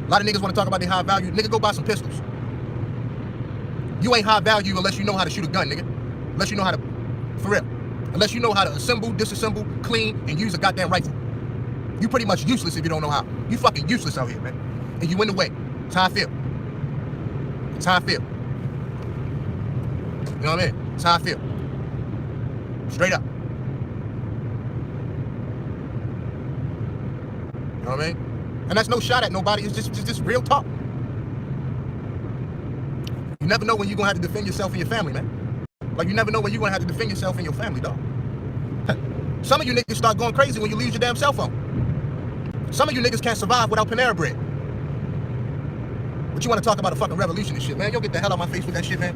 A lot of niggas want to talk about their high value. Nigga, go buy some pistols. You ain't high value unless you know how to shoot a gun, nigga. Unless you know how to, for real. Unless you know how to assemble, disassemble, clean, and use a goddamn rifle. You pretty much useless if you don't know how. You fucking useless out here, man. And you in the way. That's how I feel. That's how I feel. You know what I mean? That's how I feel. Straight up. You know what I mean? And that's no shot at nobody. It's just real talk. You never know when you're going to have to defend yourself and your family, man. Like, you never know when you're going to have to defend yourself and your family, dog. Some of you niggas start going crazy when you lose your damn cell phone. Some of you niggas can't survive without Panera Bread. But you want to talk about a fucking revolution and shit, man. You'll get the hell out of my face with that shit, man.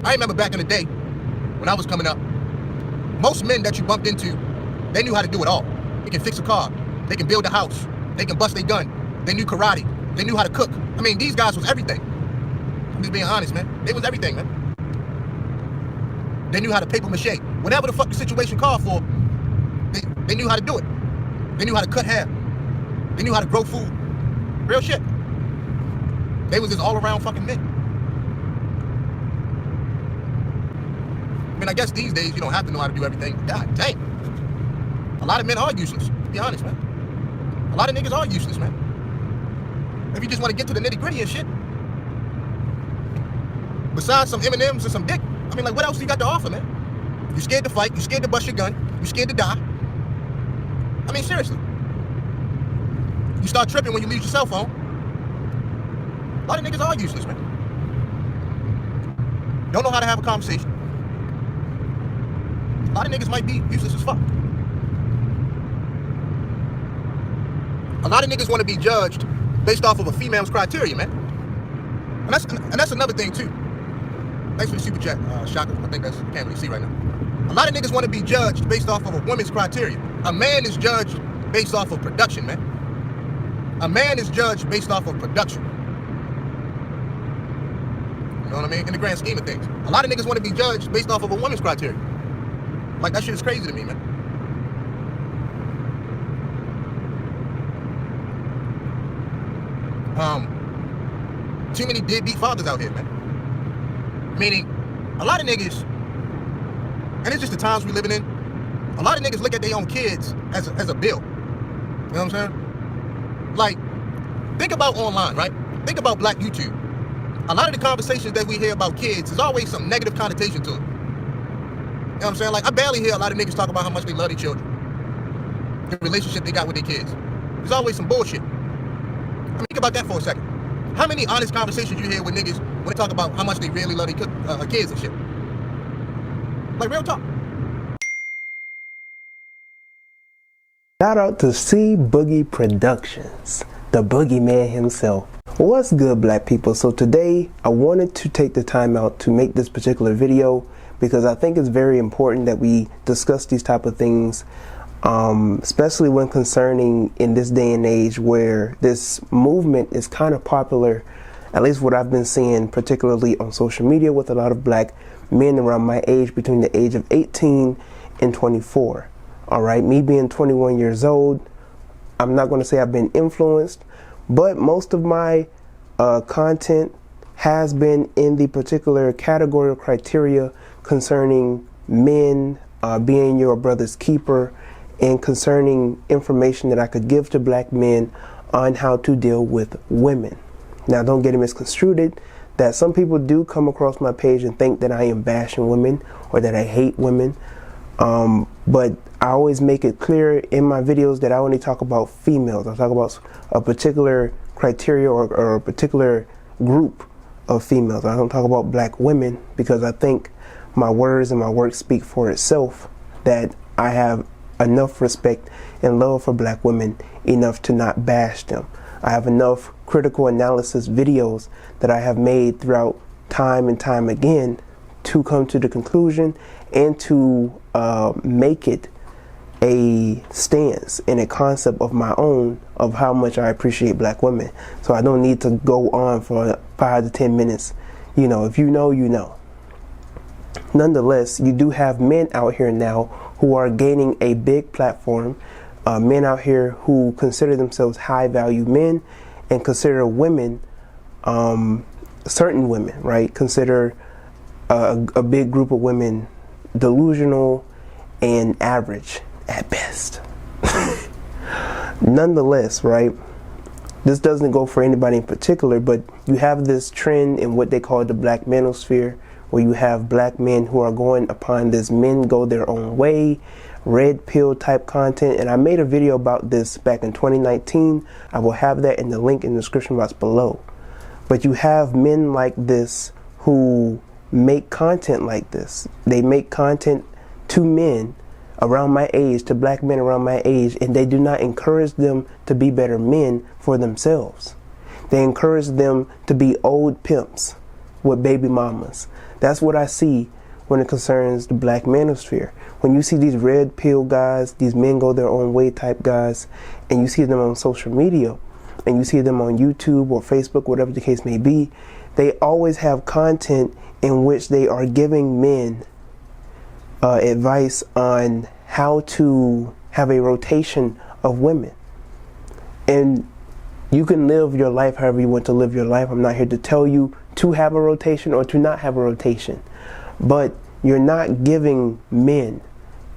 I remember back in the day, when I was coming up, most men that you bumped into, they knew how to do it all. They can fix a car. They can build a house. They can bust a gun. They knew karate. They knew how to cook. I mean, these guys was everything. I'm just being honest, man. They was everything, man. They knew how to paper mache. Whatever the fuck the situation called for, they knew how to do it. They knew how to cut hair. They knew how to grow food. Real shit. They was just all around fucking men. I mean, I guess these days you don't have to know how to do everything. God dang. A lot of men are useless. Be honest, man. A lot of niggas are useless, man. If you just want to get to the nitty gritty and shit. Besides some M&Ms and some dick, I mean, like, what else you got to offer, man? You scared to fight. You scared to bust your gun. You scared to die. I mean, seriously. You start tripping when you lose your cell phone. A lot of niggas are useless, man. Don't know how to have a conversation. A lot of niggas might be useless as fuck. A lot of niggas want to be judged based off of a female's criteria, man. And that's another thing too. Thanks for the super chat, Shaka. I think that's, you can't really see right now. A lot of niggas want to be judged based off of a woman's criteria. A man is judged based off of production, man. A man is judged based off of production. You know what I mean? In the grand scheme of things. A lot of niggas want to be judged based off of a woman's criteria. Like, that shit is crazy to me, man. Too many deadbeat fathers out here, man. Meaning, a lot of niggas, and it's just the times we living in, a lot of niggas look at their own kids as a bill. You know what I'm saying? Like, think about online, right? Think about black YouTube. A lot of the conversations that we hear about kids is always some negative connotation to it. You know what I'm saying? Like, I barely hear a lot of niggas talk about how much they love their children. The relationship they got with their kids. There's always some bullshit. I mean, think about that for a second. How many honest conversations you hear with niggas when they talk about how much they really love their kids and shit? Like, real talk. Shout out to C Boogie Productions, the boogeyman himself. What's good, black people? So today I wanted to take the time out to make this particular video because I think it's very important that we discuss these type of things, especially when concerning in this day and age where this movement is kind of popular, at least what I've been seeing, particularly on social media with a lot of black men around my age, between the age of 18 and 24. All right, me being 21 years old, I'm not going to say I've been influenced, but most of my content has been in the particular category or criteria concerning men being your brother's keeper, and concerning information that I could give to black men on how to deal with women. Now, don't get it misconstrued that some people do come across my page and think that I am bashing women or that I hate women. But I always make it clear in my videos that I only talk about females. I talk about a particular criteria or a particular group of females. I don't talk about black women because I think my words and my work speak for itself, that I have enough respect and love for black women enough to not bash them. I have enough critical analysis videos that I have made throughout time and time again to come to the conclusion and to make it a stance and a concept of my own of how much I appreciate black women. So I don't need to go on for 5 to 10 minutes. You know, if you know, you know. Nonetheless, you do have men out here now who are gaining a big platform, men out here who consider themselves high value men, and consider women, certain women, right? Consider a big group of women delusional and average at best. Nonetheless, right? This doesn't go for anybody in particular, but you have this trend in what they call the black manosphere, where you have black men who are going upon this men go their own way, red pill type content. And I made a video about this back in 2019. I will have that in the link in the description box below. But you have men like this who make content like this. They make content to men around my age, to black men around my age, and they do not encourage them to be better men for themselves. They encourage them to be old pimps with baby mamas. That's what I see when it concerns the black manosphere. When you see these red pill guys, these men go their own way type guys, and you see them on social media, and you see them on YouTube or Facebook, whatever the case may be, they always have content in which they are giving men advice on how to have a rotation of women. And you can live your life however you want to live your life. I'm not here to tell you to have a rotation or to not have a rotation. But you're not giving men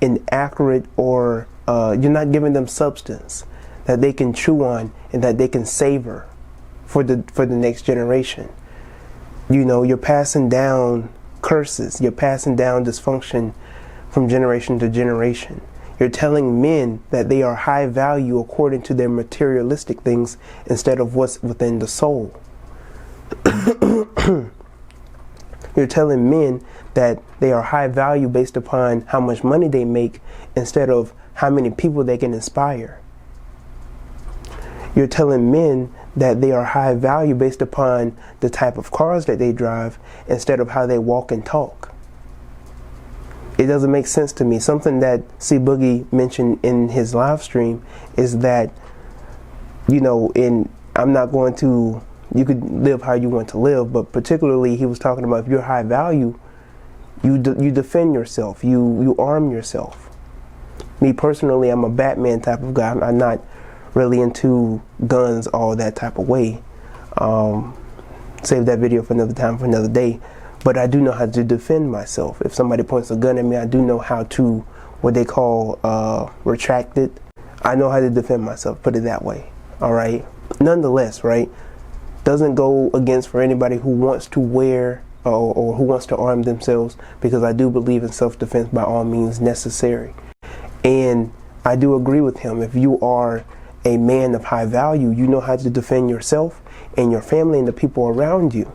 an accurate or you're not giving them substance that they can chew on and that they can savor for the next generation. You know, you're passing down curses. You're passing down dysfunction from generation to generation. You're telling men that they are high value according to their materialistic things instead of what's within the soul. You're telling men that they are high value based upon how much money they make instead of how many people they can inspire. You're telling men that they are high value based upon the type of cars that they drive instead of how they walk and talk. It doesn't make sense to me. Something that C Boogie mentioned in his live stream is that, you know, I'm not going to, you could live how you want to live, but particularly he was talking about if you're high value, you defend yourself, you arm yourself. Me personally, I'm a Batman type of guy. I'm not really into guns all that type of way. Save that video for another time, for another day. But I do know how to defend myself. If somebody points a gun at me, I do know how to, what they call, retract it. I know how to defend myself, put it that way. All right. Nonetheless, right, doesn't go against for anybody who wants to wear or who wants to arm themselves, because I do believe in self-defense by all means necessary. And I do agree with him. If you are a man of high value, you know how to defend yourself and your family and the people around you.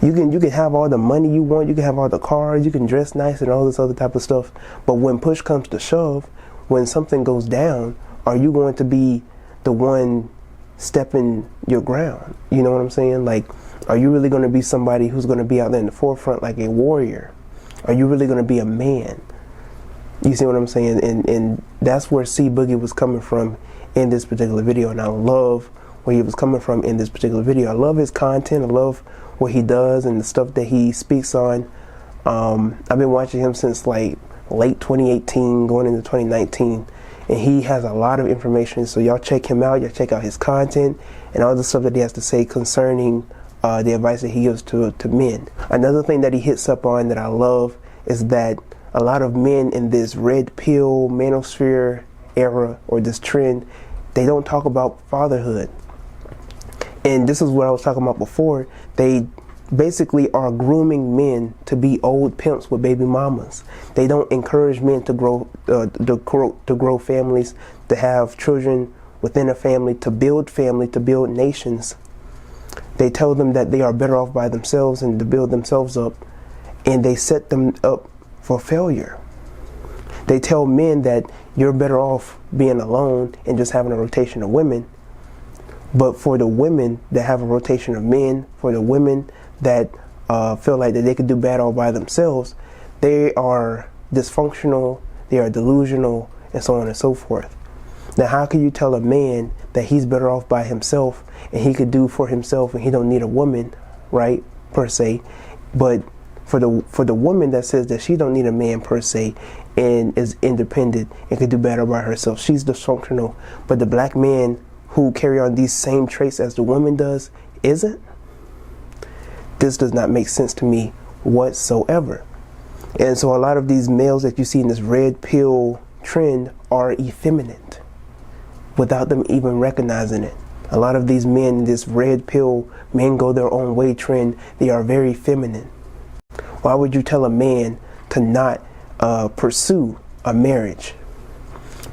You can have all the money you want, you can have all the cars, you can dress nice and all this other type of stuff, but when push comes to shove, when something goes down, are you going to be the one stepping your ground? You know what I'm saying? Like, are you really going to be somebody who's going to be out there in the forefront like a warrior? Are you really going to be a man? You see what I'm saying? And that's where C Boogie was coming from in this particular video, and I love where he was coming from in this particular video. I love his content. I love what he does and the stuff that he speaks on. I've been watching him since like late 2018 going into 2019, and he has a lot of information, so y'all check him out. Y'all check out his content and all the stuff that he has to say concerning the advice that he gives to men. Another thing that he hits up on that I love is that a lot of men in this red pill manosphere era, or this trend, they don't talk about fatherhood. And this is what I was talking about before. They basically are grooming men to be old pimps with baby mamas. They don't encourage men to grow families, to have children within a family, to build nations. They tell them that they are better off by themselves and to build themselves up, and they set them up for failure. They tell men that you're better off being alone and just having a rotation of women. But for the women that have a rotation of men, for the women that feel like that they could do bad all by themselves, they are dysfunctional, they are delusional, and so on and so forth. Now, how can you tell a man that he's better off by himself and he could do for himself and he don't need a woman, right, per se? But for the woman that says that she don't need a man per se and is independent and could do better by herself, she's dysfunctional. But the black man who carry on these same traits as the woman does isn't? This does not make sense to me whatsoever. And so a lot of these males that you see in this red pill trend are effeminate without them even recognizing it. A lot of these men in this red pill, men go their own way trend, they are very feminine. Why would you tell a man to not pursue a marriage?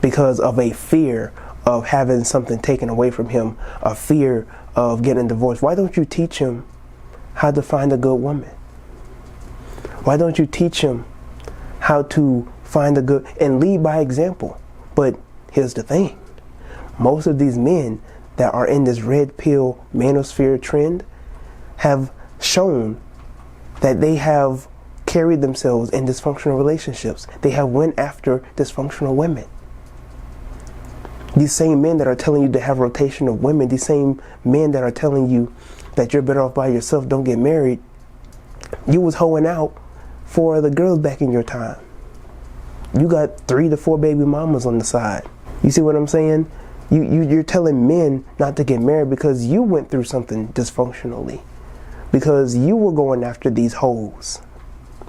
Because of a fear of having something taken away from him, a fear of getting divorced. Why don't you teach him how to find a good woman? Why don't you teach him how to find a good, and lead by example? But here's the thing. Most of these men that are in this red pill manosphere trend have shown that they have carried themselves in dysfunctional relationships. They have went after dysfunctional women. These same men that are telling you to have rotation of women, these same men that are telling you that you're better off by yourself, don't get married, you was hoeing out for the girls back in your time. You got 3 to 4 baby mamas on the side. You see what I'm saying? You're telling men not to get married because you went through something dysfunctionally. Because you were going after these hoes.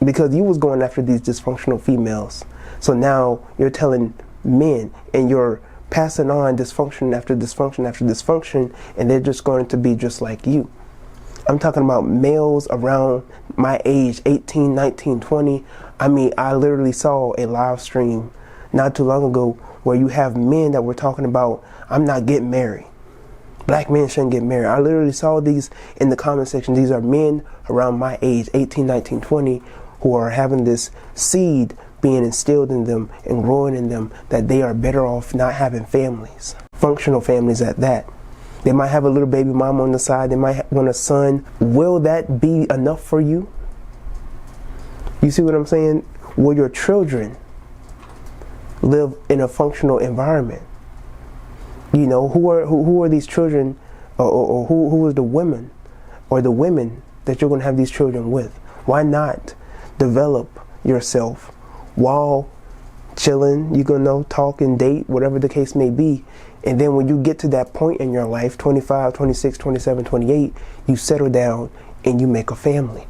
Because you was going after these dysfunctional females. So now you're telling men, and you're passing on dysfunction after dysfunction after dysfunction, and they're just going to be just like you. I'm talking about males around my age, 18, 19, 20. I mean, I literally saw a live stream not too long ago where you have men that were talking about, I'm not getting married. Black men shouldn't get married. I literally saw these in the comment section. These are men around my age, 18, 19, 20, who are having this seed being instilled in them and growing in them that they are better off not having families, functional families at that. They might have a little baby mama on the side. They might want a son. Will that be enough for you? You see what I'm saying? Will your children live in a functional environment? You know, who are these children, or who is the women or the women that you're going to have these children with? Why not develop yourself while chilling, you know, talk and date, whatever the case may be. And then when you get to that point in your life, 25, 26, 27, 28, you settle down and you make a family.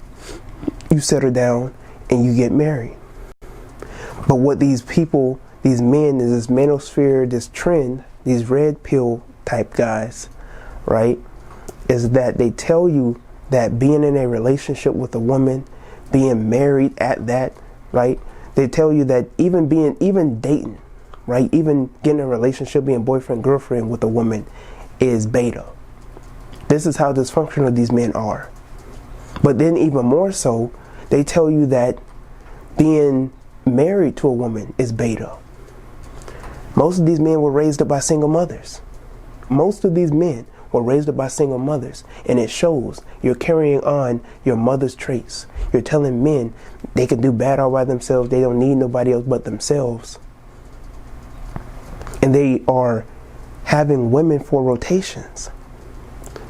You settle down and you get married. But what these people, these men, this manosphere, this trend, these red pill type guys, right, is that they tell you that being in a relationship with a woman, being married at that, right, they tell you that even dating, right, even getting a relationship, being boyfriend, girlfriend with a woman is beta. This is how dysfunctional these men are. But then even more so, they tell you that being married to a woman is beta. Most of these men were raised up by single mothers. Most of these men were raised up by single mothers, and it shows. You're carrying on your mother's traits. You're telling men they can do bad all by themselves. They don't need nobody else but themselves. And they are having women for rotations.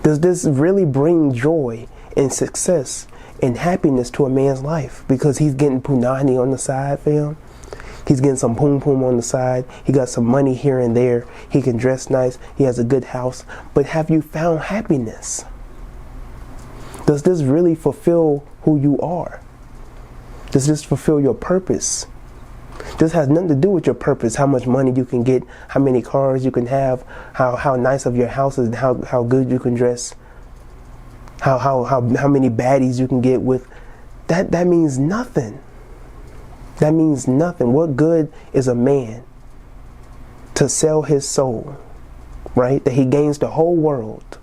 Does this really bring joy and success and happiness to a man's life? Because he's getting punani on the side, fam. He's getting some poom poom on the side. He got some money here and there. He can dress nice. He has a good house. But have you found happiness? Does this really fulfill who you are? Does this fulfill your purpose? This has nothing to do with your purpose, how much money you can get, how many cars you can have, how nice of your house is, and how good you can dress, how many baddies you can get with. That means nothing. That means nothing. What good is a man to sell his soul, right? That he gains the whole world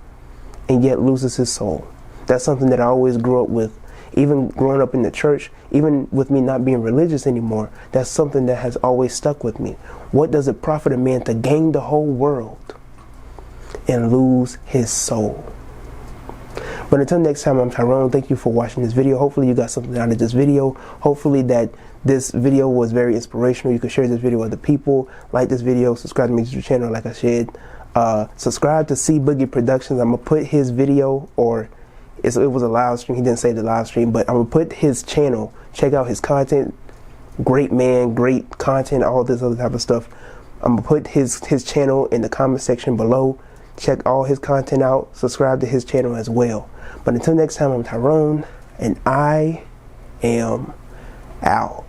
and yet loses his soul. That's something that I always grew up with. Even growing up in the church, even with me not being religious anymore, that's something that has always stuck with me. What does it profit a man to gain the whole world and lose his soul? But until next time, I'm Tyrone. Thank you for watching this video. Hopefully you got something out of this video. Hopefully that this video was very inspirational. You can share this video with other people. Like this video. Subscribe to my YouTube channel like I said. Subscribe to C Boogie Productions. I'm going to put his video, or it was a live stream. He didn't say the live stream, but I'm going to put his channel. Check out his content. Great man, great content, all this other type of stuff. I'm going to put his channel in the comment section below. check all his content out. Subscribe to his channel as well. But until next time, I'm Tyrone, and I am out.